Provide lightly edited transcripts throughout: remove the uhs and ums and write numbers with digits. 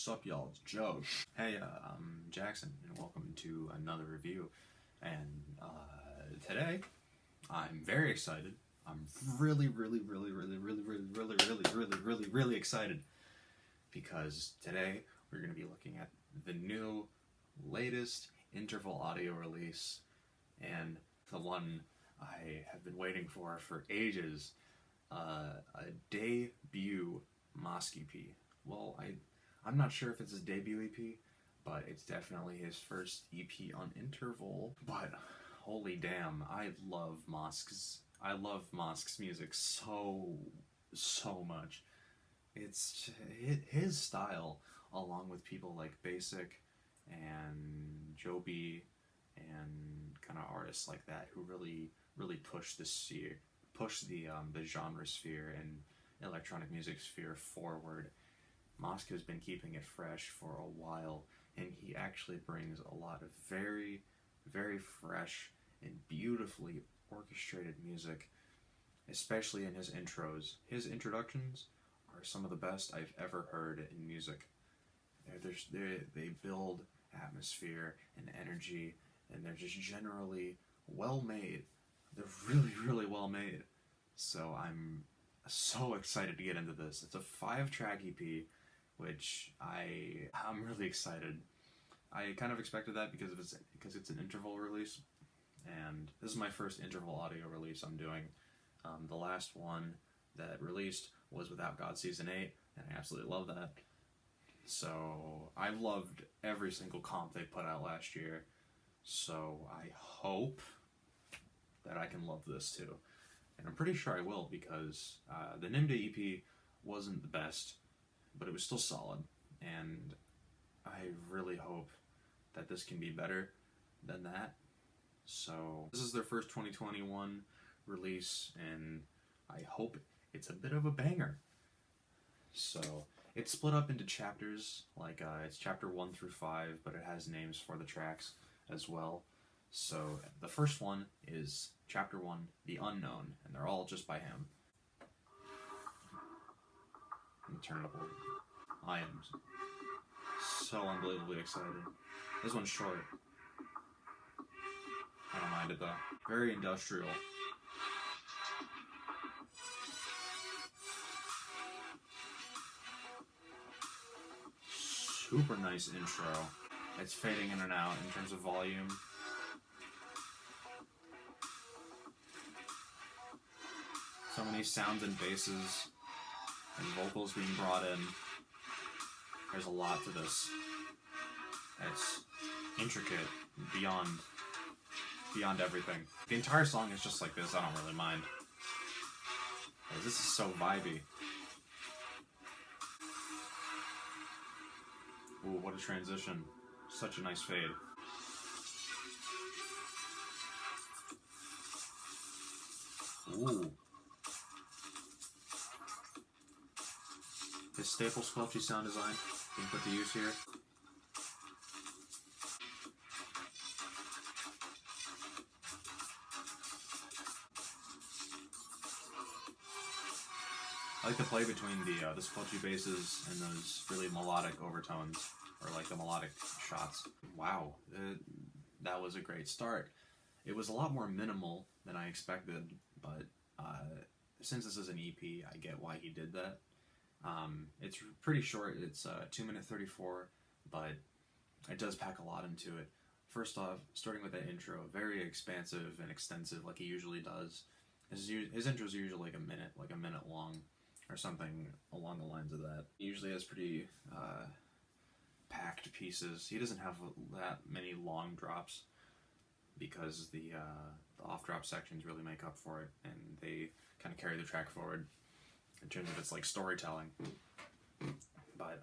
Sup y'all, it's Joe. Hey, I'm Jackson, and welcome to another review. And today, I'm very excited. I'm really excited because today we're going to be looking at the new, latest interval audio release, and the one I have been waiting for ages, a debut Masq EP. Well, I'm not sure if it's his debut EP, but it's definitely his first EP on Interval. But holy damn, I love Masq's music so much. It's his style, along with people like Basic and Joe B and kind of artists like that who really push the genre sphere and electronic music sphere forward. Masq has been keeping it fresh for a while, and he actually brings a lot of very fresh and beautifully orchestrated music, especially in his intros. His introductions are some of the best I've ever heard in music. They build atmosphere and energy, and they're just generally well made. They're really well made. So I'm so excited to get into this. It's a 5-track EP, which I'm really excited. I kind of expected that because it's an interval release, and this is my first interval audio release I'm doing. The last one that released was Without God Season 8, and I absolutely love that. So I've loved every single comp they put out last year, so I hope that I can love this too. And I'm pretty sure I will, because the Nimda EP wasn't the best, but it was still solid, and I really hope that this can be better than that. So this is their first 2021 release, and I hope it's a bit of a banger. So it's split up into chapters, like it's chapter 1 through 5, but it has names for the tracks as well. So the first one is chapter 1, The Unknown, and they're all just by him. Let me turn it up a little bit. I am so unbelievably excited. This one's short. I don't mind it though. Very industrial. Super nice intro. It's fading in and out in terms of volume. So many sounds and basses and vocals being brought in. There's a lot to this. It's intricate beyond everything. The entire song is just like this. I don't really mind. This is so vibey. Ooh, what a transition. Such a nice fade. Ooh. His staple sculpty sound design being put to use here. I like to play between the squelchy basses and those really melodic overtones, or like the melodic shots. Wow, that was a great start. It was a lot more minimal than I expected, but since this is an EP, I get why he did that. It's pretty short. It's 2 minute 34, but it does pack a lot into it. First off, starting with that intro, very expansive and extensive, like he usually does. His intros are usually like a minute long, or something along the lines of that. He usually has pretty packed pieces. He doesn't have that many long drops, because the off-drop sections really make up for it, and they kind of carry the track forward in terms of its like storytelling. But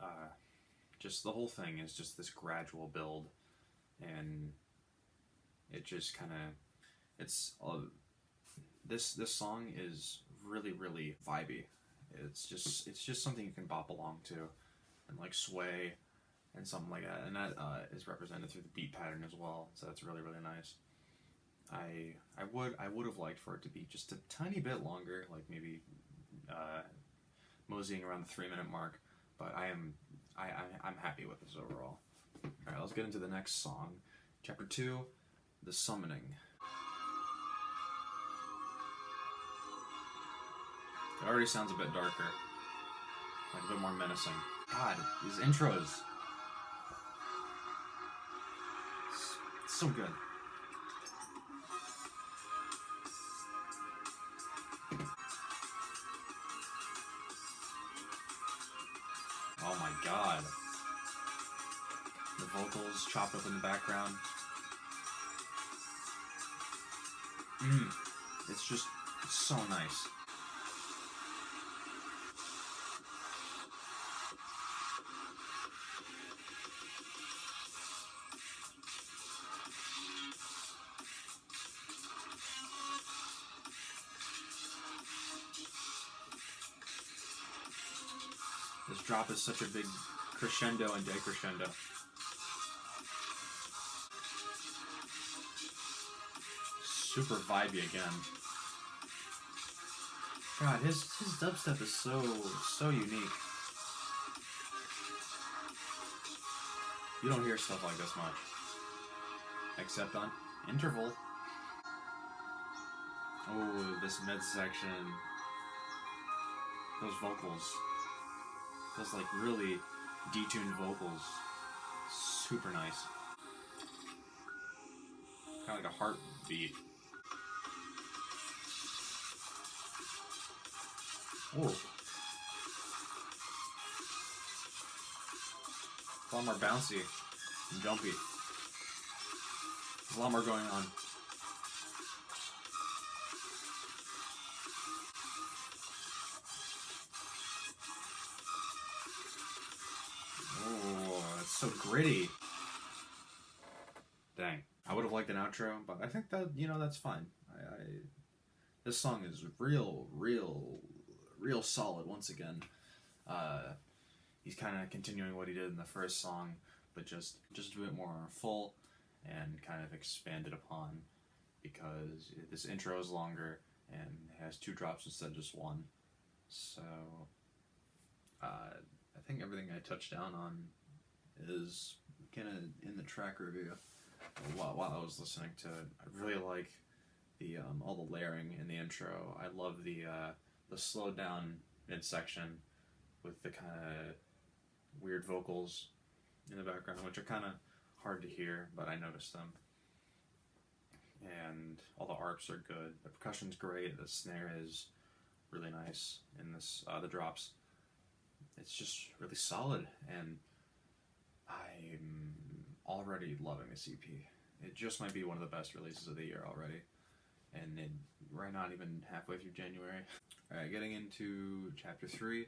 just the whole thing is just this gradual build, and it just kind of, it's this song is really vibey. It's just something you can bop along to and like sway and something like that, and that is represented through the beat pattern as well. So that's really nice. I would have liked for it to be just a tiny bit longer, like maybe moseying around the 3-minute mark, but I am I'm happy with this overall. Alright, let's get into the next song. Chapter 2, The Summoning. It already sounds a bit darker. Like a bit more menacing. God, these intros. It's so good. Oh my god. The vocals chopped up in the background. It's just so nice. This drop is such a big crescendo and decrescendo. Super vibey again. God, his dubstep is so unique. You don't hear stuff like this much. Except on Interval. Oh, this mid section. Those vocals. Those like really detuned vocals. Super nice. Kind of like a heartbeat. Oh. A lot more bouncy and jumpy. There's a lot more going on. Oh, that's so gritty. Dang. I would have liked an outro, but I think that, that's fine. This song is real solid once again. He's kind of continuing what he did in the first song, but just a bit more full and kind of expanded upon, because this intro is longer and has 2 drops instead of just 1. So I think everything I touched down on is kind of in the track review while I was listening to it. I really like the all the layering in the intro. I love the slowed down midsection with the kind of weird vocals in the background, which are kind of hard to hear, but I noticed them. And all the arps are good. The percussion's great. The snare is really nice in this. The drops. It's just really solid, and I'm already loving this EP. It just might be one of the best releases of the year already, and we're not even halfway through January. Alright, getting into Chapter 3,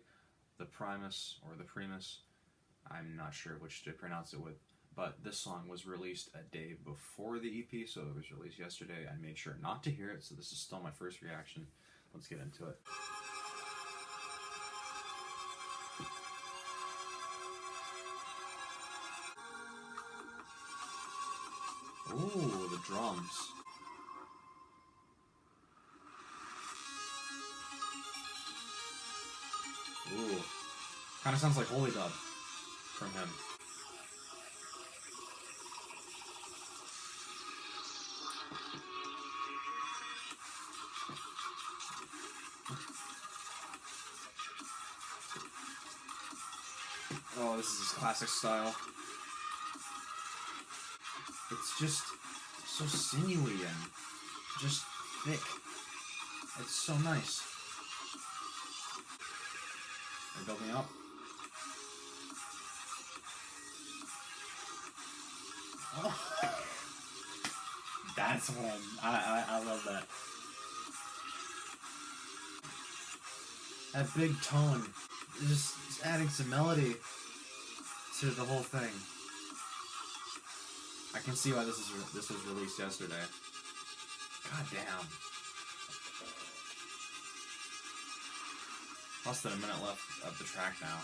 the Primus, or the Primus. I'm not sure which to pronounce it with, but this song was released a day before the EP, so it was released yesterday. I made sure not to hear it, so this is still my first reaction. Let's get into it. Ooh, the drums. Ooh. Kind of sounds like Holy Dub from him. Oh, this is his classic style. It's just so sinewy and just thick. It's so nice. They're building up. Oh. That's what I love that. That big tone, just adding some melody to the whole thing. I can see why this was released yesterday. God damn. Less than a minute left of the track now.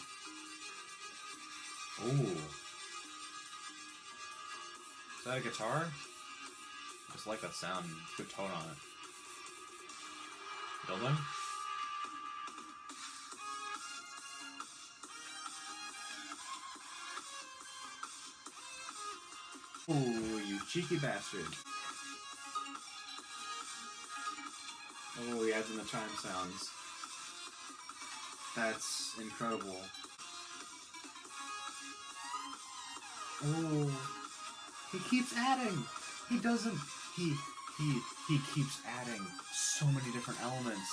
Ooh. Is that a guitar? I just like that sound. Good tone on it. Building? Oh, you cheeky bastard. Oh, he adds in the chime sounds. That's incredible. Oh, he keeps adding. He doesn't. He keeps adding so many different elements.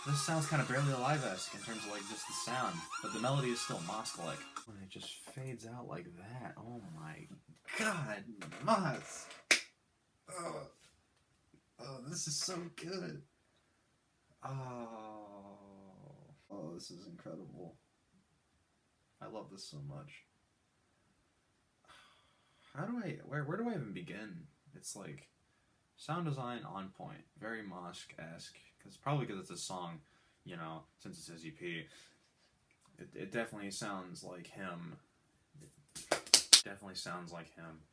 This sounds kind of barely alive-esque in terms of like just the sound, but the melody is still Masq-like. When it just fades out like that, oh my god, Masq! Oh, this is so good. Oh, this is incredible. I love this so much. Where do I even begin? It's like, sound design on point, very Masq-esque, probably because it's a song, you know, since it's his EP. It definitely sounds like him. It definitely sounds like him.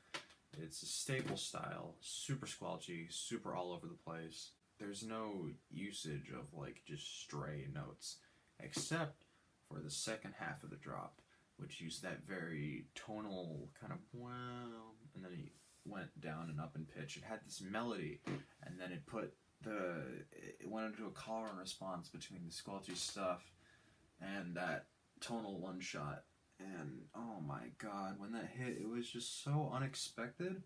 It's a staple style, super squelchy, super all over the place. There's no usage of like just stray notes, except for the second half of the drop, which used that very tonal kind of wow, and then he went down and up in pitch. It had this melody, and then it went into a call and response between the squelchy stuff and that tonal one shot. And oh my god, when that hit, it was just so unexpected,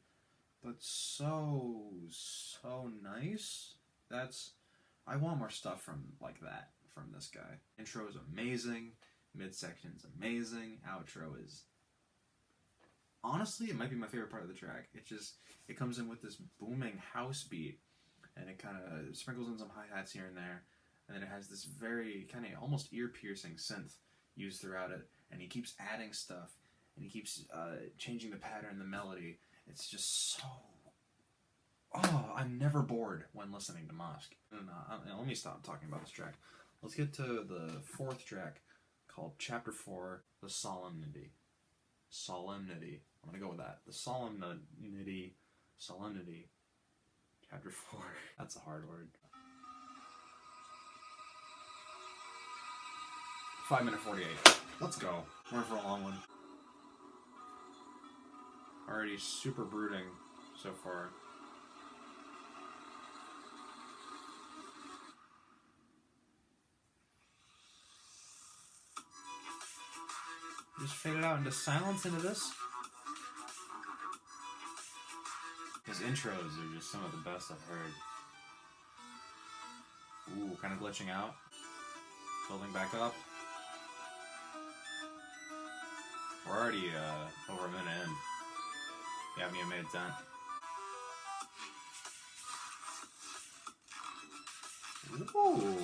but so nice. I want more stuff from this guy. Intro is amazing, midsection's amazing, outro is, honestly, it might be my favorite part of the track. It comes in with this booming house beat, and it kind of sprinkles in some hi-hats here and there, and then it has this very kind of almost ear-piercing synth used throughout it, and he keeps adding stuff, and he keeps changing the pattern, the melody. It's just so... Oh, I'm never bored when listening to Masq. Let me stop talking about this track. Let's get to the fourth track, called Chapter 4, The Solemnity. Solemnity. I'm gonna go with that. The Solemnity. Chapter 4. That's a hard word. 5 minute 48. Let's go. We're in for a long one. Already super brooding so far. Just faded out into silence into this. His intros are just some of the best I've heard. Ooh, kind of glitching out. Building back up. We're already over a minute in. We haven't even made a dent. Ooh.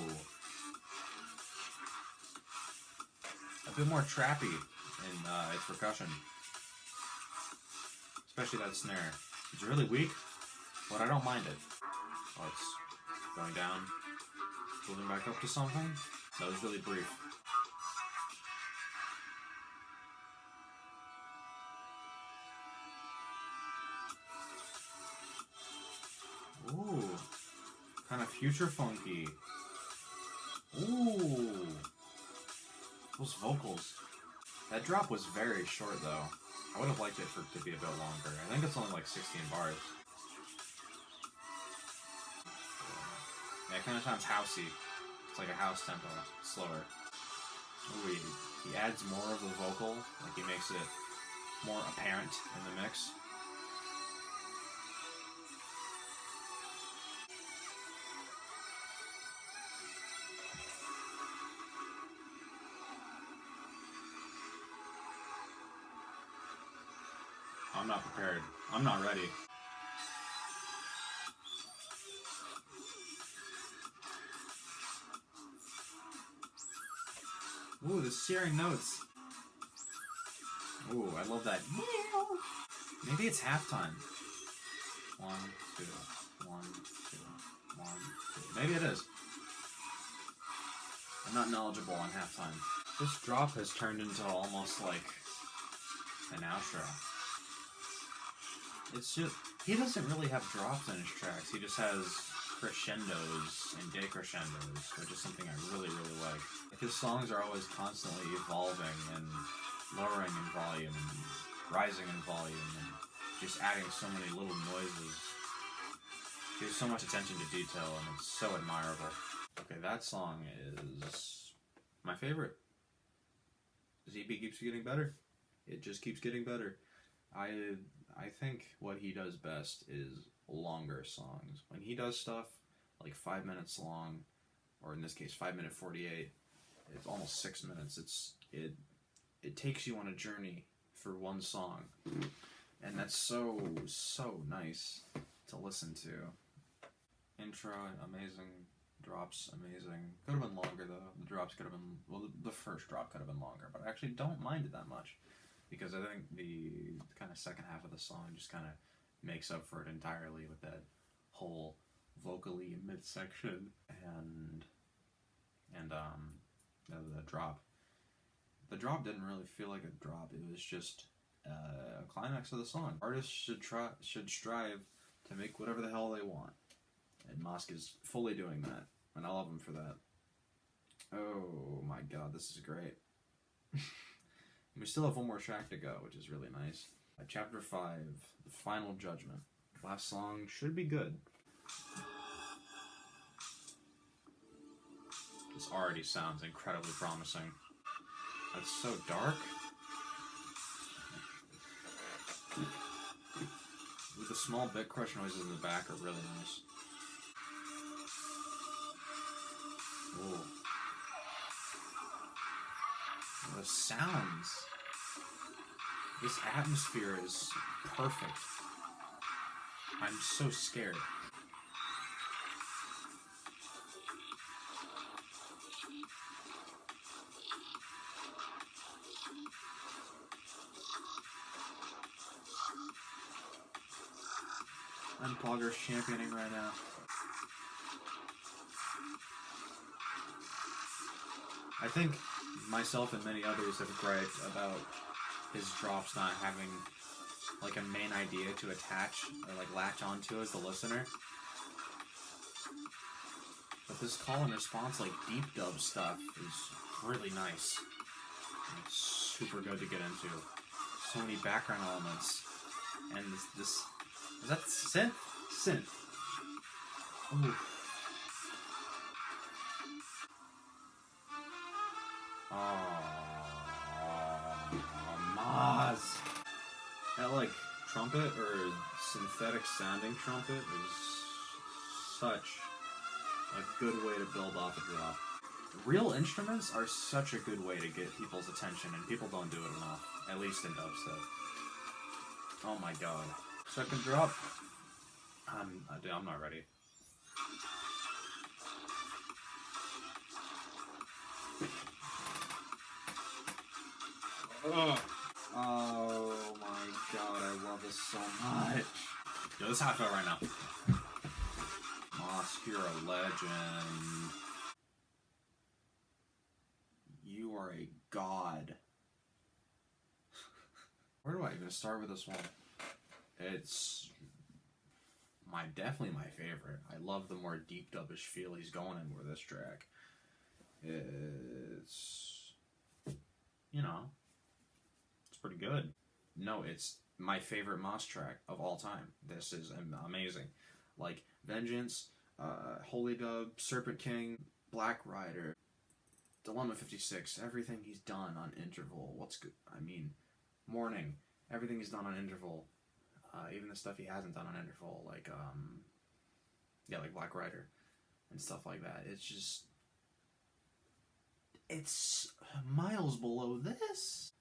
A bit more trappy in its percussion. Especially that snare. It's really weak, but I don't mind it. Oh, it's going down. Building back up to something. That was really brief. Ooh. Kind of future funky. Ooh. Those vocals. That drop was very short though. I would have liked it for it to be a bit longer. I think it's only like 16 bars. Yeah, it kind of sounds housey. It's like a house tempo, slower. Ooh, he adds more of the vocal, like he makes it more apparent in the mix. I'm not prepared. I'm not ready. Ooh, the searing notes. Ooh, I love that. Maybe it's halftime. 1, 2, 1, 2, 1, 2. Maybe it is. I'm not knowledgeable on halftime. This drop has turned into almost like an outro. It's just, he doesn't really have drops in his tracks. He just has crescendos and decrescendos, which is something I really like. His songs are always constantly evolving and lowering in volume and rising in volume. And just adding so many little noises. There's so much attention to detail, and it's so admirable. Okay, that song is my favorite. This EP keeps getting better. It just keeps getting better. I think what he does best is longer songs. When he does stuff like 5 minutes long, or in this case 5 minute 48, it's almost 6 minutes. It takes you on a journey for one song, and that's so nice to listen to. Intro amazing, drops amazing. Could have been longer though. The drops could have been, well, the first drop could have been longer, but I actually don't mind it that much, because I think the kind of second half of the song just kind of makes up for it entirely with that whole vocally midsection and the drop. The drop didn't really feel like a drop. It was just a climax of the song. Artists should strive to make whatever the hell they want, and Masq is fully doing that, and I love him for that. Oh my god, this is great. We still have one more track to go, which is really nice. Chapter 5, the final Judgement. Last song should be good. This already sounds incredibly promising. That's so dark. The small bit crush noises in the back are really nice. Ooh. The sounds. This atmosphere is perfect. I'm so scared. Unplugger's championing right now. I think myself and many others have griped about his drops not having like a main idea to attach or like latch onto as the listener. But this call and response, like deep dub stuff, is really nice. And it's super good to get into. So many background elements. And this is that synth? Synth. Ooh. Masq. That like trumpet or synthetic sounding trumpet is such a good way to build off a drop. Real instruments are such a good way to get people's attention, and people don't do it enough, at least in dubstep. Oh my god. Second drop? I'm not ready. Ugh. Oh my god, I love this so much. Yo, this is how I feel right now. Masq, you're a legend. You are a god. Where do I even start with this one? It's definitely my favorite. I love the more deep dubbish feel he's going in with this track. It's, you know, it's pretty good. No, it's my favorite Masq track of all time. This is amazing. Like Vengeance, Holy Dub, Serpent King, Black Rider, Dilemma 56, everything he's done on Interval. What's good? I mean, Morning, everything he's done on Interval. Even the stuff he hasn't done on Interval, like like Black Rider and stuff like that. It's just, it's miles below this.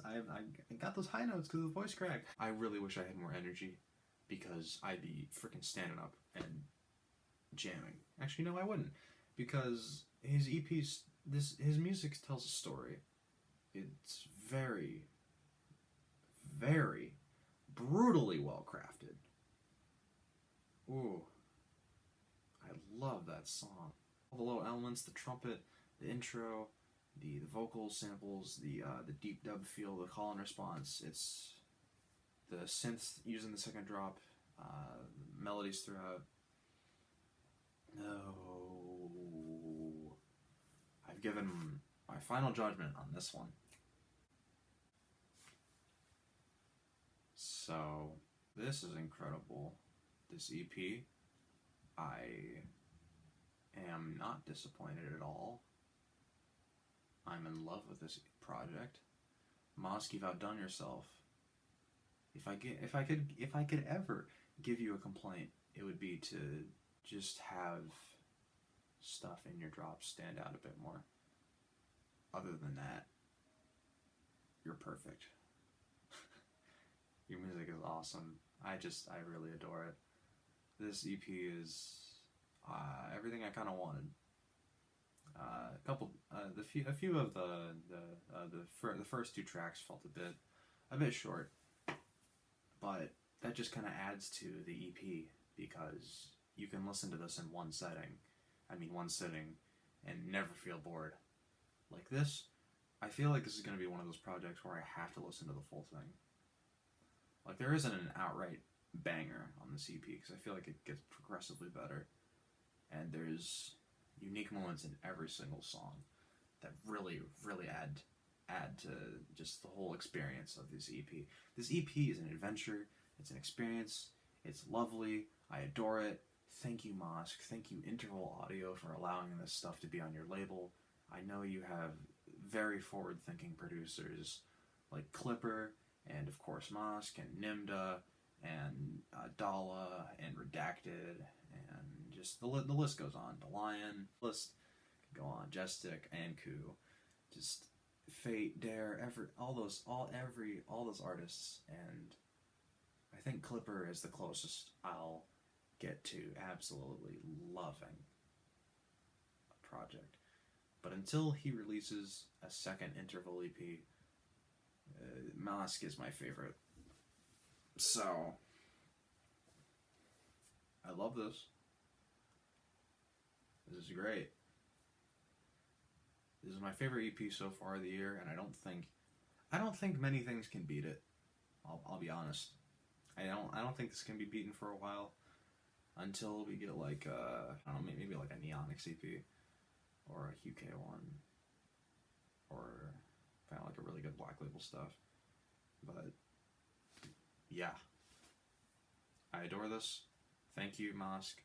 I got those high notes because of the voice crack. I really wish I had more energy, because I'd be freaking standing up and jamming. Actually, no, I wouldn't, because his EPs, his music tells a story. It's very, very brutally well crafted. Ooh, I love that song. All the low elements, the trumpet, the intro, the vocal samples, the deep dub feel, the call and response. It's the synth using the second drop, melodies throughout. No, I've given my final judgment on this one. So, this is incredible. This EP, I am not disappointed at all. I'm in love with this project. Masq, you've outdone yourself. If I could ever give you a complaint, it would be to just have stuff in your drops stand out a bit more. Other than that, you're perfect. Your music is awesome. I really adore it. This EP is everything I kind of wanted. A few of the first two tracks felt a bit short, but that just kind of adds to the EP because you can listen to this in one sitting, and never feel bored. Like this, I feel like this is going to be one of those projects where I have to listen to the full thing. Like, there isn't an outright banger on this EP because I feel like it gets progressively better, and there's unique moments in every single song that really add to just the whole experience of this EP. This EP is an adventure, it's an experience, it's lovely, I adore it. Thank you, Masq. Thank you, Interval Audio, for allowing this stuff to be on your label. I know you have very forward-thinking producers like Clipper, and of course Masq, and Nimda, and Dala, and Redacted, and just the list goes on. The Lion, list can go on. Jestik, Anku, just Fate, Dare, all those artists, and I think Clipper is the closest I'll get to absolutely loving a project. But until he releases a second Interval EP, Masq is my favorite. So, I love this. This is great. This is my favorite EP so far of the year, and I don't think many things can beat it. I'll be honest. I don't think this can be beaten for a while until we get like I don't know, maybe like a Neonics EP or a UK one or kind of like a really good Black Label stuff. But yeah, I adore this. Thank you, Masq.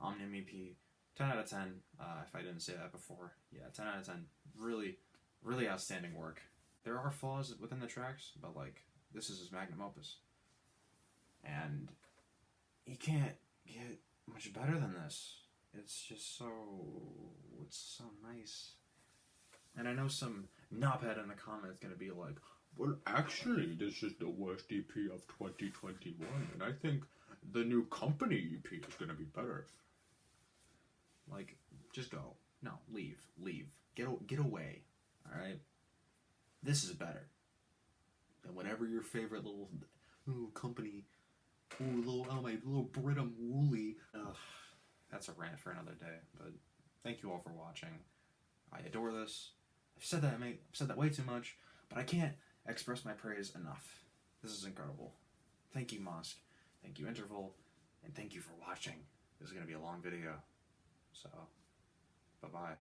Omnium EP, 10 out of 10. If I didn't say that before, yeah, 10 out of 10. Really, really outstanding work. There are flaws within the tracks, but like, this is his magnum opus. And you can't get much better than this. It's so nice. And I know some knobhead in the comments gonna be like, well, actually, this is the worst EP of 2021, and I think the new company EP is gonna be better. Like, just go. No, leave. Get away. Alright? This is better than whatever your favorite little company, my little Britam Wooly. Ugh, that's a rant for another day, but thank you all for watching. I adore this. I've said that way too much, but I can't express my praise enough. This is incredible. Thank you, Masq. Thank you, Interval. And thank you for watching. This is going to be a long video. So, bye-bye.